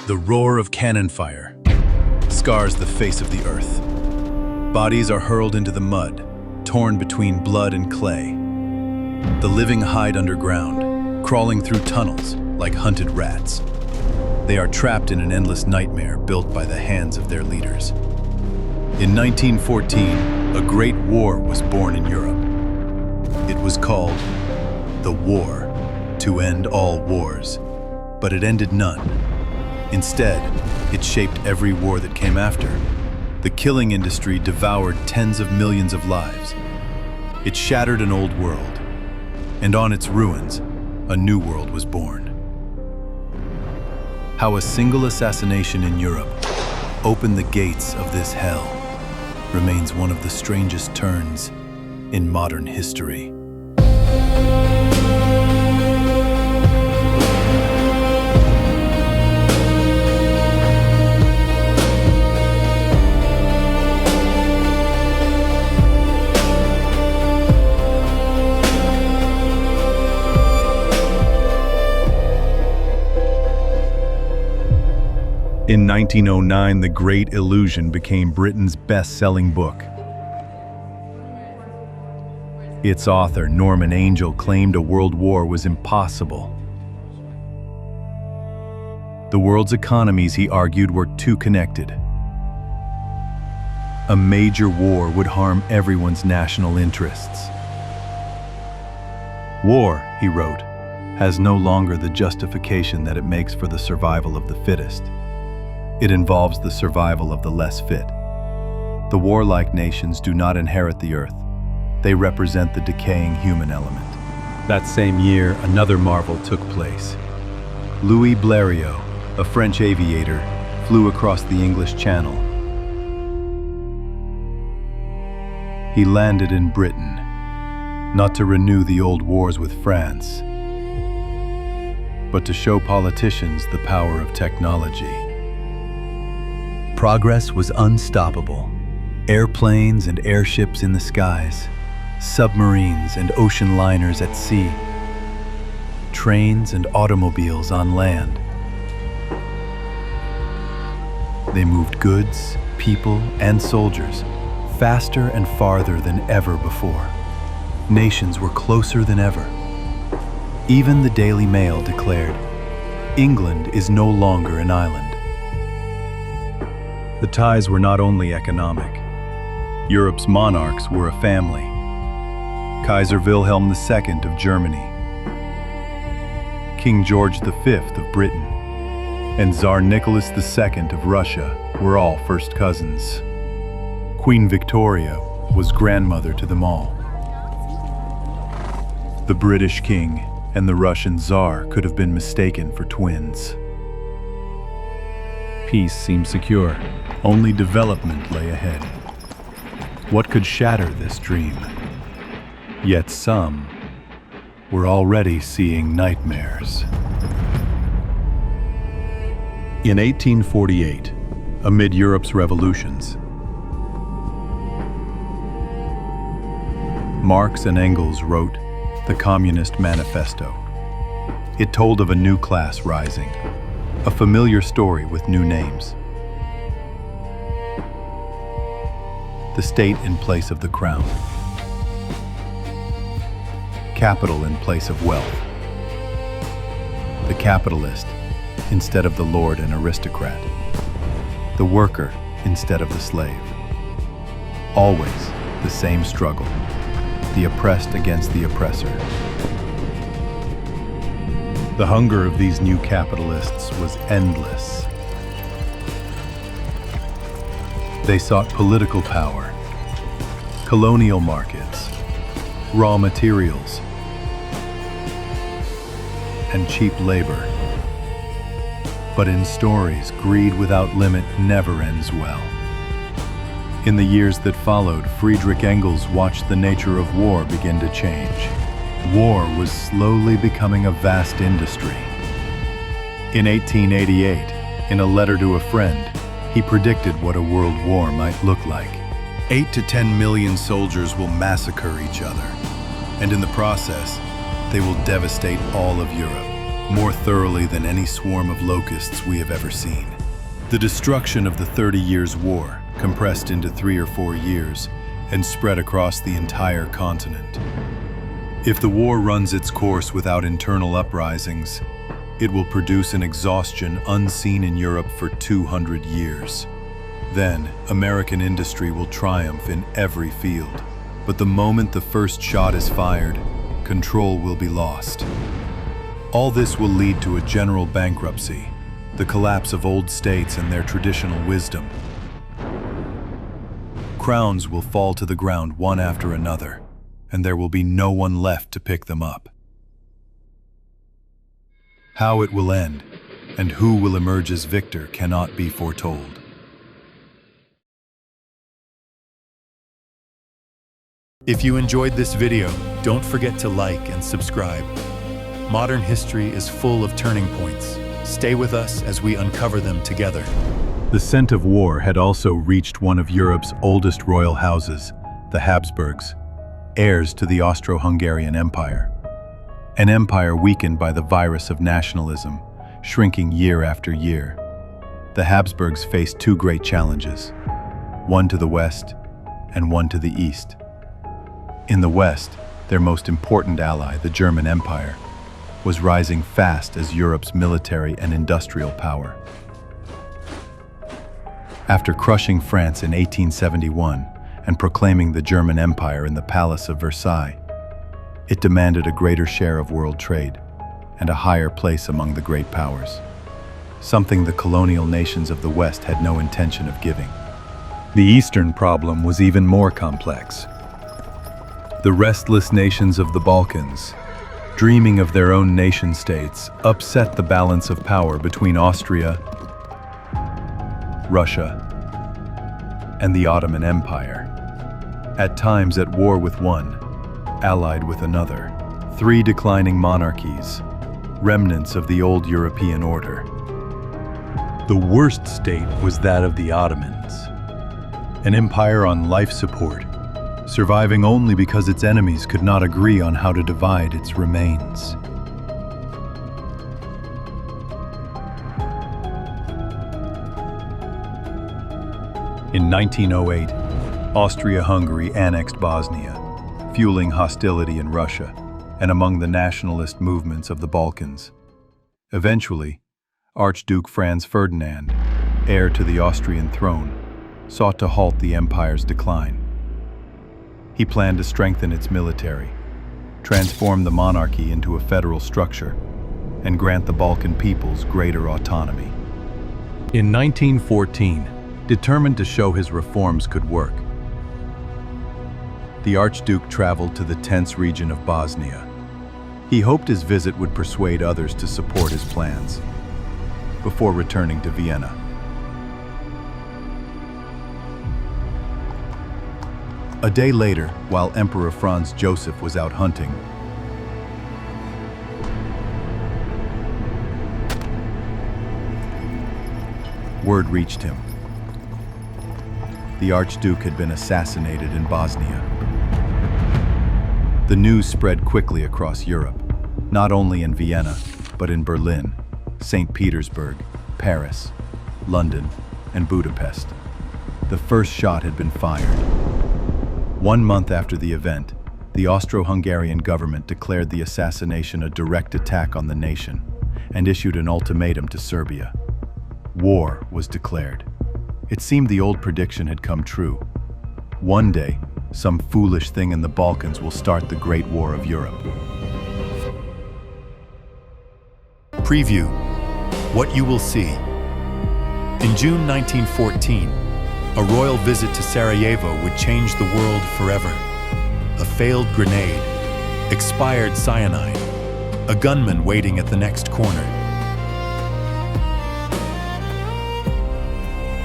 The roar of cannon fire scars the face of the earth. Bodies are hurled into the mud, torn between blood and clay. The living hide underground, crawling through tunnels like hunted rats. They are trapped in an endless nightmare built by the hands of their leaders. In 1914, a great war was born in Europe. It was called the War to End All Wars, but it ended none. Instead, it shaped every war that came after. The killing industry devoured tens of millions of lives. It shattered an old world, and on its ruins, a new world was born. How a single assassination in Europe opened the gates of this hell remains one of the strangest turns in modern history. In 1909, The Great Illusion became Britain's best-selling book. Its author, Norman Angell, claimed a world war was impossible. The world's economies, he argued, were too connected. A major war would harm everyone's national interests. War, he wrote, has no longer the justification that it makes for the survival of the fittest. It involves the survival of the less fit. The warlike nations do not inherit the earth. They represent the decaying human element. That same year, another marvel took place. Louis Blériot, a French aviator, flew across the English Channel. He landed in Britain, not to renew the old wars with France, but to show politicians the power of technology. Progress was unstoppable. Airplanes and airships in the skies, submarines and ocean liners at sea, trains and automobiles on land. They moved goods, people, and soldiers faster and farther than ever before. Nations were closer than ever. Even the Daily Mail declared, "England is no longer an island." The ties were not only economic. Europe's monarchs were a family. Kaiser Wilhelm II of Germany, King George V of Britain, and Tsar Nicholas II of Russia were all first cousins. Queen Victoria was grandmother to them all. The British king and the Russian Tsar could have been mistaken for twins. Peace seemed secure. Only development lay ahead. What could shatter this dream? Yet some were already seeing nightmares. In 1848, amid Europe's revolutions, Marx and Engels wrote the Communist Manifesto. It told of a new class rising, a familiar story with new names. The state in place of the crown. Capital in place of wealth. The capitalist instead of the lord and aristocrat. The worker instead of the slave. Always the same struggle, the oppressed against the oppressor. The hunger of these new capitalists was endless. They sought political power, colonial markets, raw materials, and cheap labor. But in stories, greed without limit never ends well. In the years that followed, Friedrich Engels watched the nature of war begin to change. War was slowly becoming a vast industry. In 1888, in a letter to a friend, he predicted what a world war might look like. 8 to 10 million soldiers will massacre each other, and in the process, they will devastate all of Europe. more thoroughly than any swarm of locusts we have ever seen. The destruction of the 30 Years' War, compressed into 3 or 4 years, and spread across the entire continent. If the war runs its course without internal uprisings, it will produce an exhaustion unseen in Europe for 200 years. Then, American industry will triumph in every field. But the moment the first shot is fired, control will be lost. All this will lead to a general bankruptcy, the collapse of old states and their traditional wisdom. Crowns will fall to the ground one after another, and there will be no one left to pick them up. How it will end, and who will emerge as victor cannot be foretold. If you enjoyed this video, don't forget to like and subscribe. Modern history is full of turning points. Stay with us as we uncover them together. The scent of war had also reached one of Europe's oldest royal houses, the Habsburgs, heirs to the Austro-Hungarian Empire. An empire weakened by the virus of nationalism, shrinking year after year. The Habsburgs faced 2 great challenges, one to the west and one to the east. In the west, their most important ally, the German Empire, was rising fast as Europe's military and industrial power. After crushing France in 1871 and proclaiming the German Empire in the Palace of Versailles, it demanded a greater share of world trade and a higher place among the great powers, something the colonial nations of the West had no intention of giving. The Eastern problem was even more complex. The restless nations of the Balkans, dreaming of their own nation-states, upset the balance of power between Austria, Russia, and the Ottoman Empire. At times at war with one, allied with another. 3 declining monarchies, remnants of the old European order. The worst state was that of the Ottomans, an empire on life support, surviving only because its enemies could not agree on how to divide its remains. In 1908, Austria-Hungary annexed Bosnia, fueling hostility in Russia and among the nationalist movements of the Balkans. Eventually, Archduke Franz Ferdinand, heir to the Austrian throne, sought to halt the empire's decline. He planned to strengthen its military, transform the monarchy into a federal structure, and grant the Balkan peoples greater autonomy. In 1914, determined to show his reforms could work, the Archduke traveled to the tense region of Bosnia. He hoped his visit would persuade others to support his plans, before returning to Vienna. A day later, while Emperor Franz Joseph was out hunting, word reached him. The Archduke had been assassinated in Bosnia. The news spread quickly across Europe, not only in Vienna, but in Berlin, St. Petersburg, Paris, London, and Budapest. The first shot had been fired. 1 month after the event, the Austro-Hungarian government declared the assassination a direct attack on the nation and issued an ultimatum to Serbia. War was declared. It seemed the old prediction had come true. One day, some foolish thing in the Balkans will start the Great War of Europe. Preview: what you will see. In June 1914, a royal visit to Sarajevo would change the world forever. A failed grenade, expired cyanide, a gunman waiting at the next corner.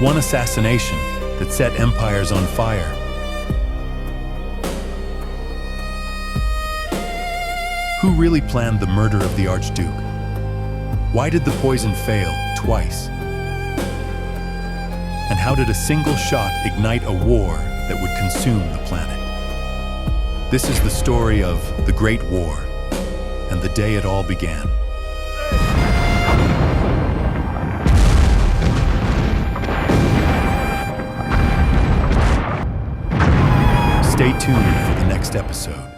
One assassination that set empires on fire. Who really planned the murder of the Archduke? Why did the poison fail twice? And how did a single shot ignite a war that would consume the planet? This is the story of the Great War and the day it all began. Stay tuned for the next episode.